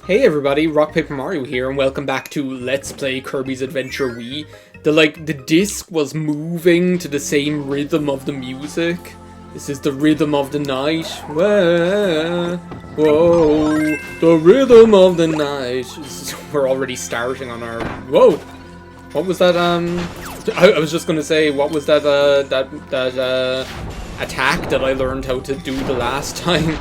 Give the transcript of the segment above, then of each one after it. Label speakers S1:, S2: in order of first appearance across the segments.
S1: Hey everybody, RockPaperMario here, and welcome back to Let's Play Kirby's Adventure Wii. The disc was moving to the same rhythm of the music. This is the rhythm of the night. Whoa, the rhythm of the night. We're already starting on our... Whoa! What was that, I was just gonna say, what was that, attack that I learned how to do the last time?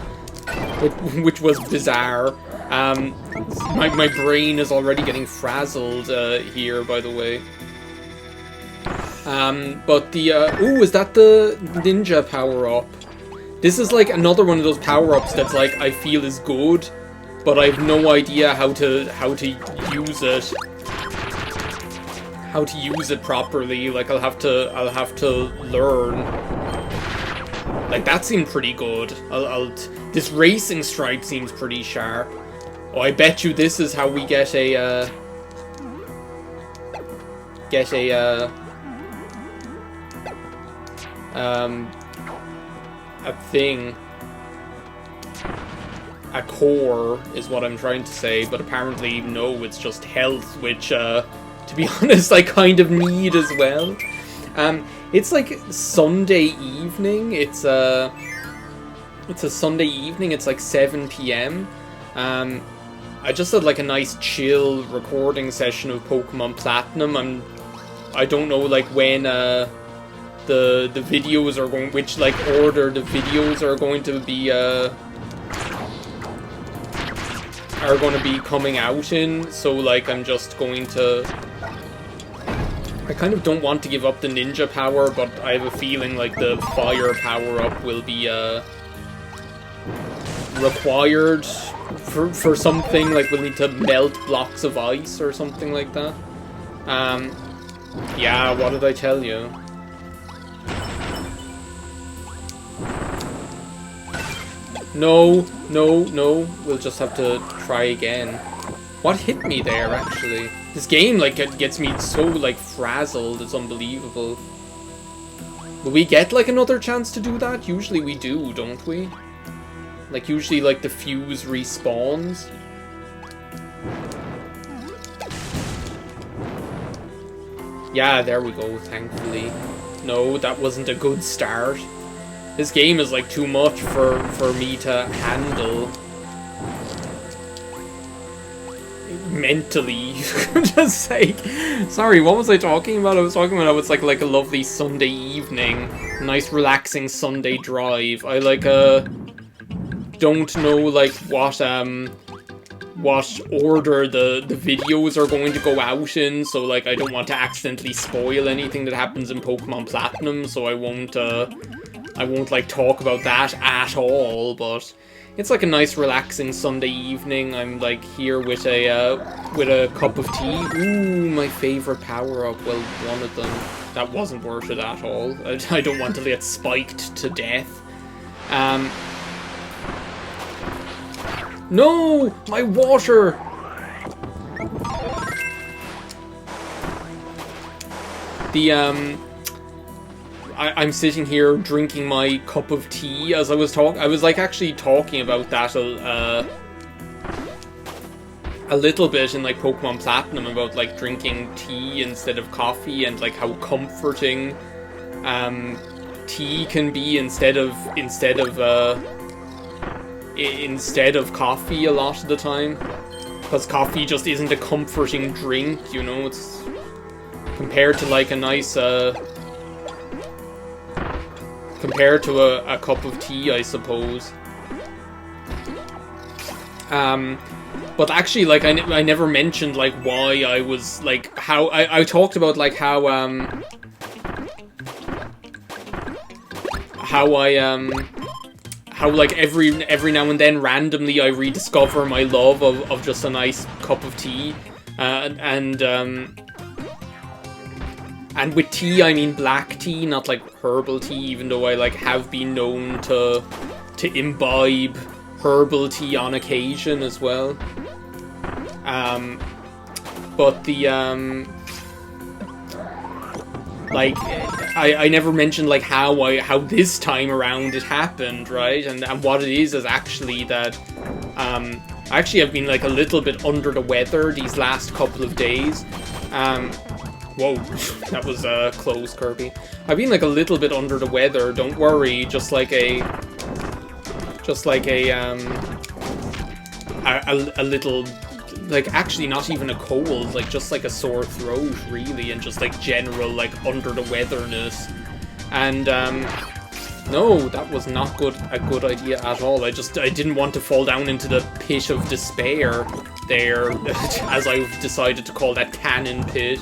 S1: Which was bizarre. My brain is already getting frazzled here, by the way. But the ooh, is that the ninja power-up? This is like another one of those power-ups that's like I feel is good, but I have no idea how to use it. How to use it properly. Like I'll have to learn. Like that seemed pretty good. This racing stripe seems pretty sharp. Oh, I bet you this is how we get a thing. A core is what I'm trying to say, but apparently no, it's just health, which to be honest I kind of need as well. It's like Sunday evening. It's a Sunday evening. It's like 7 p.m. I just had like a nice chill recording session of Pokemon Platinum. I don't know like when the videos are going, which like order the videos are going to be coming out in. So like I'm just going to. I kind of don't want to give up the ninja power, but I have a feeling like the fire power-up will be required for something, like we'll need to melt blocks of ice or something like that. Yeah, what did I tell you? No, we'll just have to try again. What hit me there, actually? This game, like, it gets me so, like, frazzled, it's unbelievable. Will we get, like, another chance to do that? Usually we do, don't we? Like, usually, like, the fuse respawns. Yeah, there we go, thankfully. No, that wasn't a good start. This game is, like, too much for me to handle. Mentally, just sake. Sorry, what was I talking about? I was talking about how it's like a lovely Sunday evening, nice relaxing Sunday drive. I like don't know like what order the videos are going to go out in, so like I don't want to accidentally spoil anything that happens in Pokemon Platinum, so I won't like talk about that at all. But it's like a nice relaxing Sunday evening. I'm like here with a cup of tea. Ooh, my favorite power-up. Well, one of them. That wasn't worth it at all. I don't want to get spiked to death. No! My water! I'm sitting here drinking my cup of tea as I was like actually talking about that a little bit in like Pokemon Platinum about like drinking tea instead of coffee and like how comforting tea can be instead of coffee a lot of the time, because coffee just isn't a comforting drink, you know. It's compared to like a nice compared to a cup of tea, I suppose. But actually, like, I never mentioned, like, why I was, like, how... I talked about, like, how like, every now and then, randomly, I rediscover my love of just a nice cup of tea. And with tea, I mean black tea, not like herbal tea, even though I like have been known to imbibe herbal tea on occasion as well. But the like I never mentioned like how this time around it happened, right? And what it is actually that Actually, I've been like a little bit under the weather these last couple of days. Whoa, that was close, Kirby. I've been like a little bit under the weather. Don't worry, just like a little, like, actually not even a cold, like just like a sore throat, really, and just like general like under the weatherness. And no, that was not a good idea at all. I didn't want to fall down into the pit of despair there, as I've decided to call that cannon pit.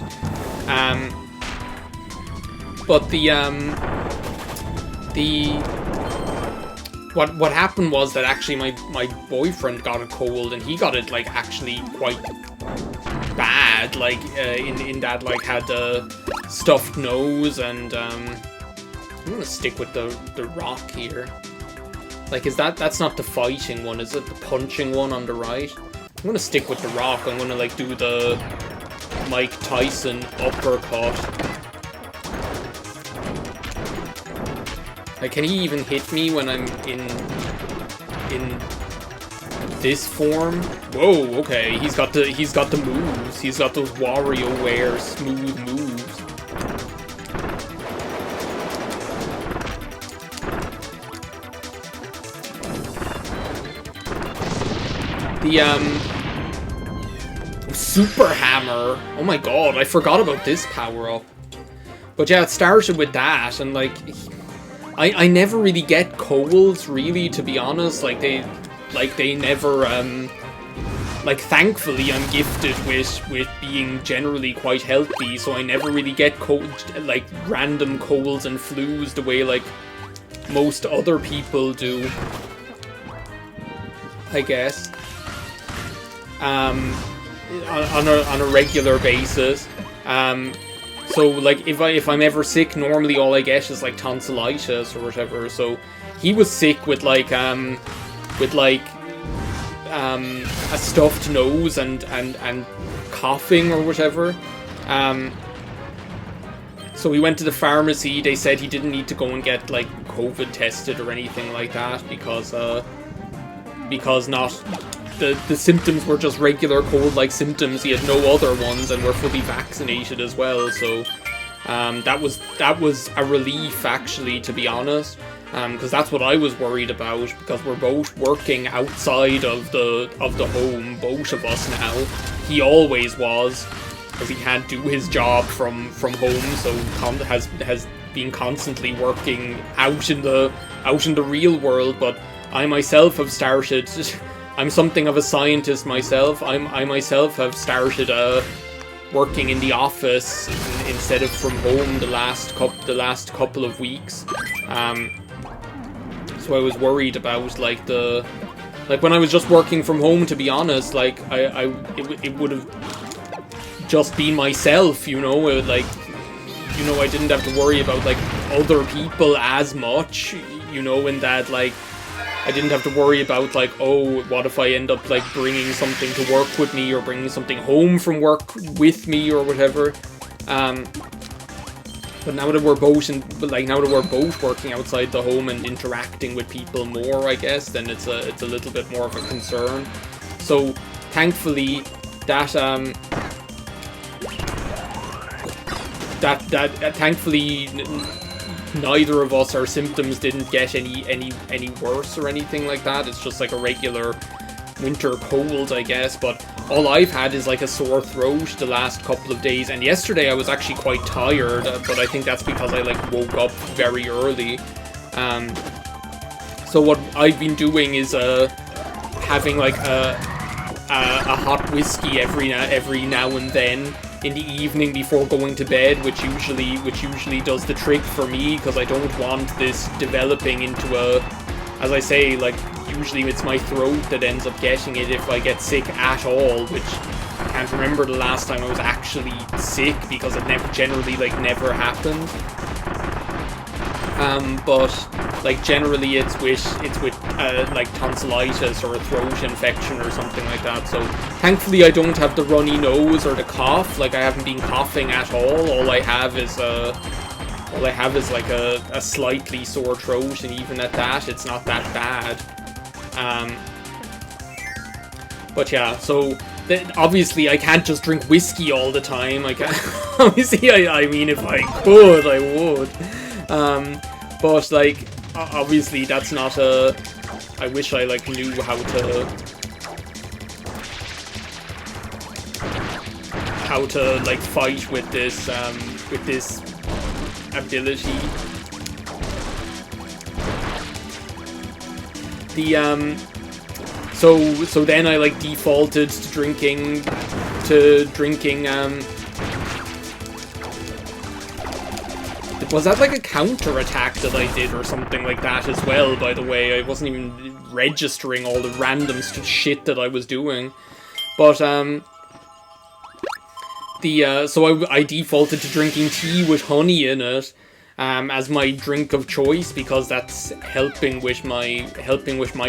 S1: But what happened was that actually my boyfriend got a cold, and he got it like actually quite bad, like in that like had a stuffed nose, and I'm gonna stick with the rock here. Like, that's not the fighting one, is it? The punching one on the right? I'm gonna stick with the rock. I'm gonna like do the Mike Tyson uppercut. Like, can he even hit me when I'm in this form? Whoa, okay. He's got the moves. He's got those WarioWare smooth moves. The Super Hammer. Oh my god, I forgot about this power-up. But yeah, it started with that, and like, I never really get colds, really, to be honest. Like they never, like, thankfully I'm gifted with being generally quite healthy, so I never really get like random colds and flus the way like most other people do, I guess. On a regular basis. So like if I'm ever sick, normally all I get is like tonsillitis or whatever. So he was sick with like a stuffed nose and coughing or whatever. So we went to the pharmacy. They said he didn't need to go and get like COVID tested or anything like that because not. The symptoms were just regular cold-like symptoms. He had no other ones, and we're fully vaccinated as well. So that was a relief, actually, to be honest, because that's what I was worried about. Because we're both working outside of the home, both of us now. He always was, because he can't do his job from home. So has been constantly working out in the real world. But I myself have started. I'm something of a scientist myself. I myself have started working in the office instead of from home the last couple of weeks. So I was worried about like when I was just working from home. To be honest, like it would have just been myself, you know. Like, you know, I didn't have to worry about like other people as much, you know, in that like. I didn't have to worry about, like, oh, what if I end up, like, bringing something to work with me or bringing something home from work with me or whatever. But now that we're both working outside the home and interacting with people more, I guess, then it's a little bit more of a concern. So, thankfully, thankfully, neither of us, our symptoms didn't get any worse or anything like that. It's just like a regular winter cold, I guess. But all I've had is like a sore throat the last couple of days, and yesterday I was actually quite tired, but I think that's because I like woke up very early. So what I've been doing is having like a hot whiskey every now and then in the evening before going to bed, which usually does the trick for me, because I don't want this developing into as I say, like, usually it's my throat that ends up getting it if I get sick at all, which I can't remember the last time I was actually sick, because it never happened. But like generally it's with like tonsillitis or a throat infection or something like that. So thankfully I don't have the runny nose or the cough. Like, I haven't been coughing at all. All I have is like a slightly sore throat, and even at that, it's not that bad. But yeah, so obviously I can't just drink whiskey all the time. I can't. Obviously, I mean, if I could, I would. But like, obviously, that's not a. I wish I like knew how to like fight with this ability. The so then I like defaulted to drinking was that like a counter attack that I did or something like that as well, by the way? I wasn't even registering all the random shit that I was doing. But so I defaulted to drinking tea with honey in it as my drink of choice, because that's helping with my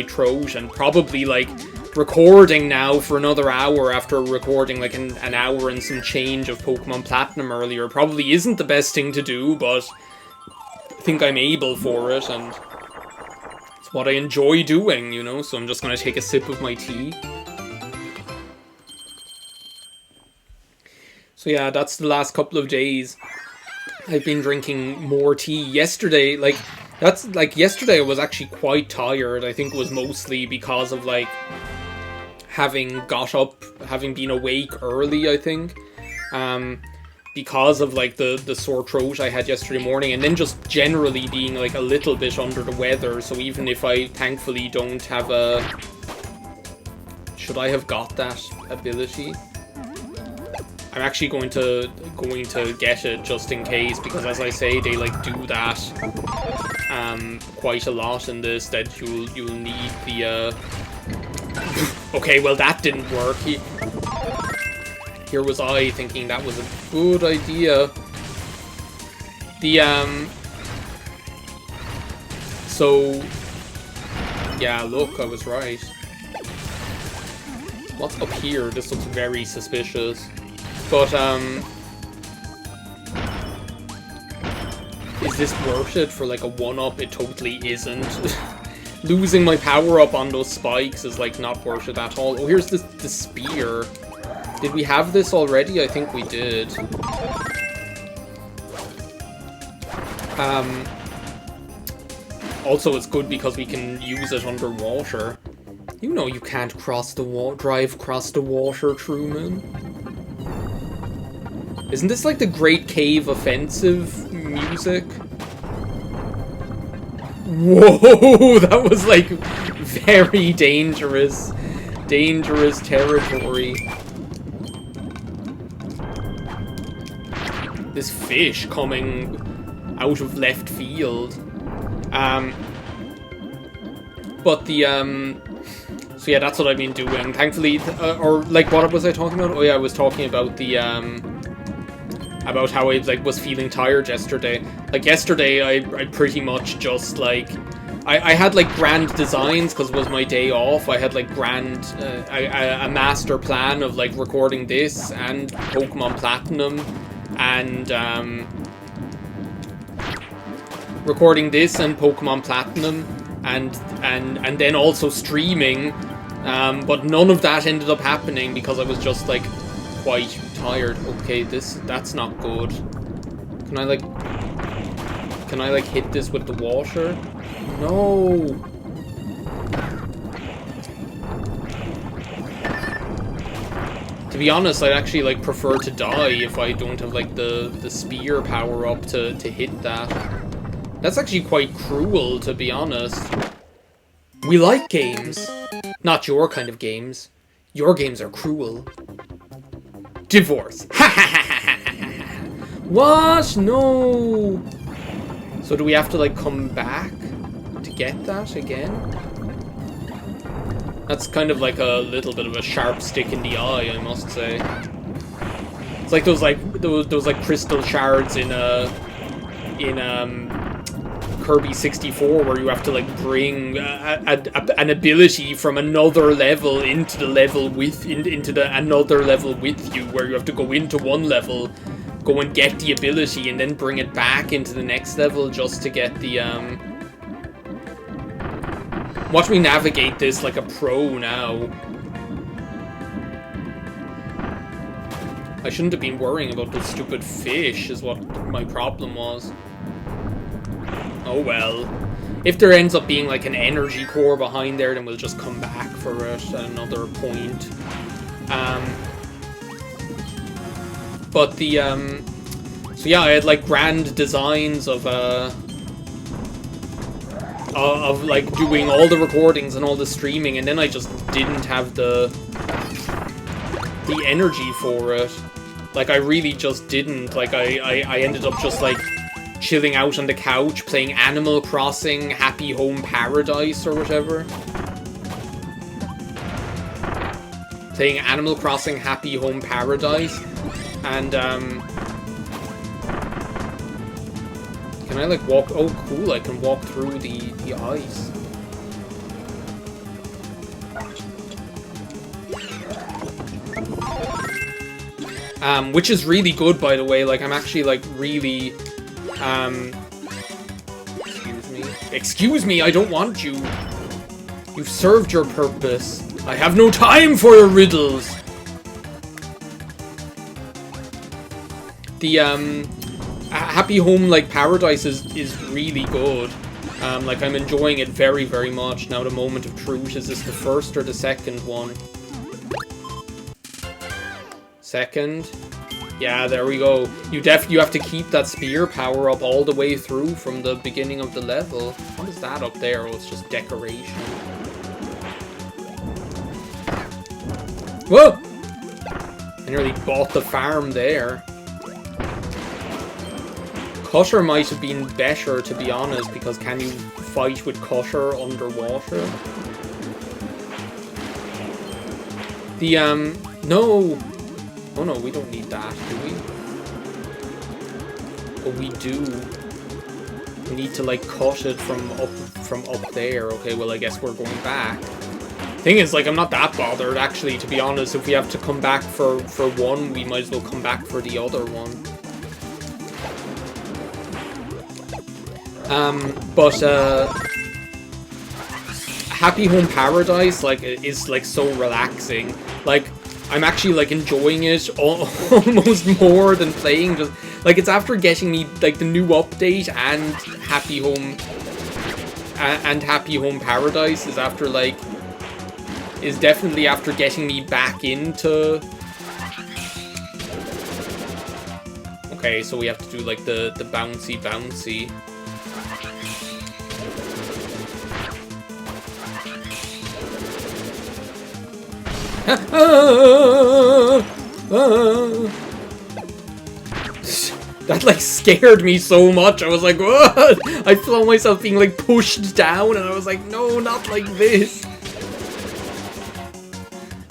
S1: throat, and probably like recording now for another hour after recording like an hour and some change of Pokemon Platinum earlier probably isn't the best thing to do, but I think I'm able for it, and it's what I enjoy doing, you know, so I'm just gonna take a sip of my tea. So yeah, that's the last couple of days. I've been drinking more tea. Yesterday, yesterday I was actually quite tired. I think it was mostly because of like having been awake early, I think. Because of like the sore throat I had yesterday morning, and then just generally being like a little bit under the weather. So even if I thankfully don't have a... Should I have got that ability? I'm actually going to get it just in case, because as I say, they like do that quite a lot in this, that you'll need the okay, well that didn't work. Here was I thinking that was a good idea. So yeah, look, I was right. What's up here? This looks very suspicious. But, is this worth it for, like, a 1-up? It totally isn't. Losing my power-up on those spikes is, like, not worth it at all. Oh, here's the spear. Did we have this already? I think we did. Also, it's good because we can use it underwater. You know you can't drive across the water, Truman. Isn't this like the Great Cave Offensive music? Whoa, that was like very dangerous territory. This fish coming out of left field. But the so yeah, that's what I've been doing. Thankfully, or like, what was I talking about? Oh yeah, I was talking about the about how I like was feeling tired yesterday. Like yesterday, I pretty much just like I had like grand designs because it was my day off. I had like grand a master plan of like recording this and Pokemon Platinum and recording this and Pokemon Platinum and then also streaming. But none of that ended up happening because I was just like quite tired. Okay, that's not good. Can I like hit this with the water? No. To be honest, I'd actually like prefer to die if I don't have like the spear power up to hit that. That's actually quite cruel, to be honest. We like games. Not your kind of games. Your games are cruel. Divorce. What? No. So do we have to like come back to get that again? That's kind of like a little bit of a sharp stick in the eye, I must say. It's like those crystal shards in Kirby 64, where you have to like bring an ability from another level into the level another level with you, where you have to go into one level, go and get the ability, and then bring it back into the next level just to get the Watch me navigate this like a pro now. I shouldn't have been worrying about the stupid fish, is what my problem was. Oh well. If there ends up being like an energy core behind there, then we'll just come back for it at another point. But the, so yeah, I had like grand designs of like doing all the recordings and all the streaming, and then I just didn't have the energy for it. Like, I really just didn't. Like, I ended up just like chilling out on the couch, playing Animal Crossing, Happy Home Paradise, or whatever. Playing Animal Crossing, Happy Home Paradise, and, can I, like, walk? Oh, cool, I can walk through the ice. Which is really good, by the way. Like, I'm actually, like, really, Excuse me, I don't want you. You've served your purpose. I have no time for your riddles. The, Happy Home, like, Paradise is really good. Like, I'm enjoying it very, very much. Now, the moment of truth, is this the first or the second one? Second. Yeah, there we go. You have to keep that spear power up all the way through from the beginning of the level. What is that up there? Oh, it's just decoration. Whoa! I nearly bought the farm there. Cutter might have been better, to be honest, because can you fight with Cutter underwater? The, no! Oh no, we don't need that, do we? Oh, we do. We need to, like, cut it from up there. Okay, well, I guess we're going back. Thing is, like, I'm not that bothered, actually, to be honest. If we have to come back for one, we might as well come back for the other one. But, Happy Home Paradise, like, is, like, so relaxing. Like, I'm actually, like, enjoying it almost more than playing. Just, like, it's after getting me, like, the new update and Happy Home... and Happy Home Paradise is after, like... is definitely after getting me back into... Okay, so we have to do, like, the bouncy. That, like, scared me so much. I was like, what? I felt myself being, like, pushed down, and I was like, no, not like this.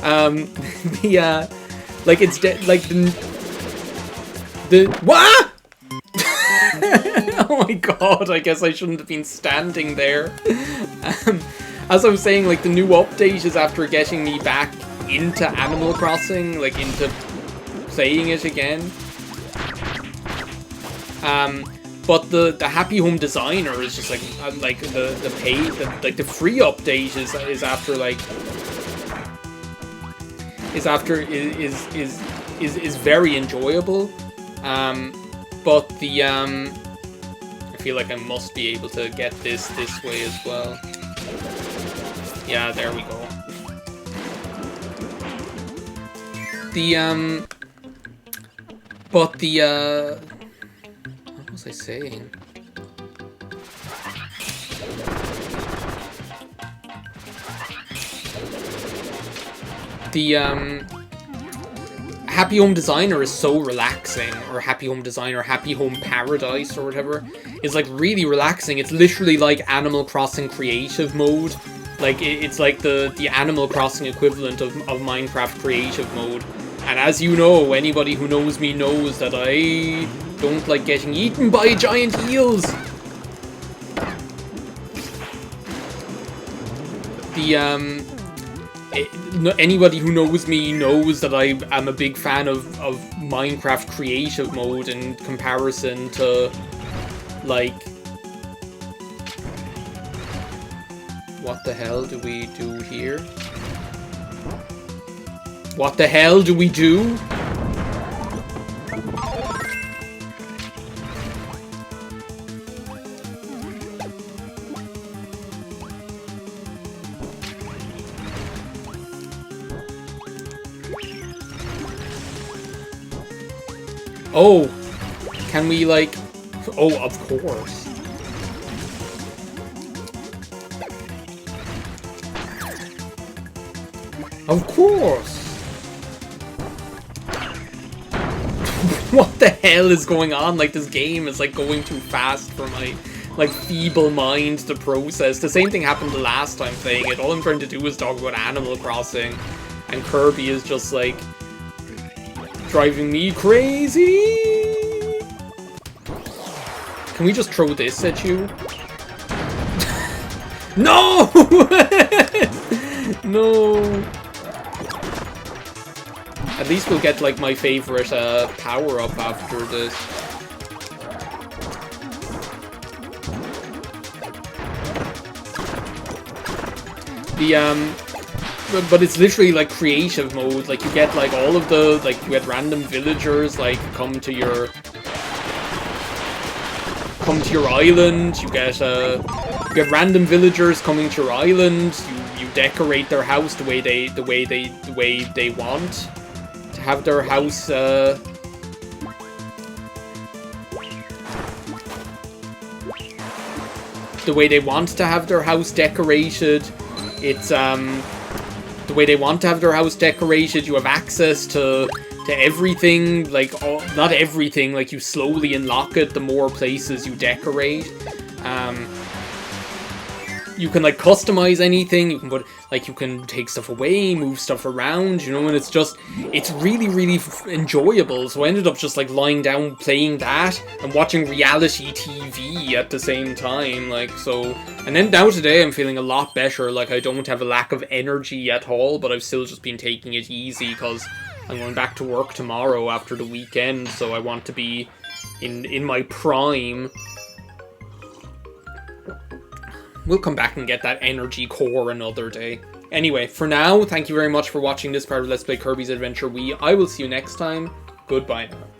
S1: Like, it's like, the what? Oh my god, I guess I shouldn't have been standing there. As I was saying, like, the new update is after getting me back into Animal Crossing, like, into playing it again. But the Happy Home Designer is just, like the free update is after, like, is very enjoyable. But the, I feel like I must be able to get this way as well. Yeah, there we go. The, but the, what was I saying? The, Happy Home Designer is so relaxing, or Happy Home Designer, Happy Home Paradise, or whatever. It's, like, really relaxing. It's literally like Animal Crossing Creative Mode. Like, it's like the Animal Crossing equivalent of Minecraft Creative Mode. And as you know, anybody who knows me knows that I don't like getting eaten by giant eels. The, anybody who knows me knows that I am a big fan of Minecraft Creative Mode in comparison to, like... What the hell do we do here? What the hell do we do? Oh, can we, like... Oh, of course. Of course! What the hell is going on? Like, this game is, like, going too fast for my, like, feeble mind to process. The same thing happened the last time playing it. All I'm trying to do is talk about Animal Crossing, and Kirby is just, like, driving me crazy! Can we just throw this at you? No! No! At least we'll get, like, my favorite power-up after this. But it's literally, like, creative mode. Like, you get, like, all of the, like, you get random villagers, like, come to your island. You get random villagers coming to your island. You decorate their house the way they want to have their house. The way they want to have their house decorated. It's the way they want to have their house decorated. You have access to everything, like, not everything, like, you slowly unlock it the more places you decorate. You can, like, customize anything. You can put, like, you can take stuff away, move stuff around, you know, and it's really, really enjoyable. So I ended up just, like, lying down playing that and watching reality TV at the same time, like, so. And then now today I'm feeling a lot better. Like, I don't have a lack of energy at all, but I've still just been taking it easy because I'm going back to work tomorrow after the weekend, so I want to be in my prime. We'll come back and get that energy core another day. Anyway, for now, thank you very much for watching this part of Let's Play Kirby's Adventure Wii. I will see you next time. Goodbye now.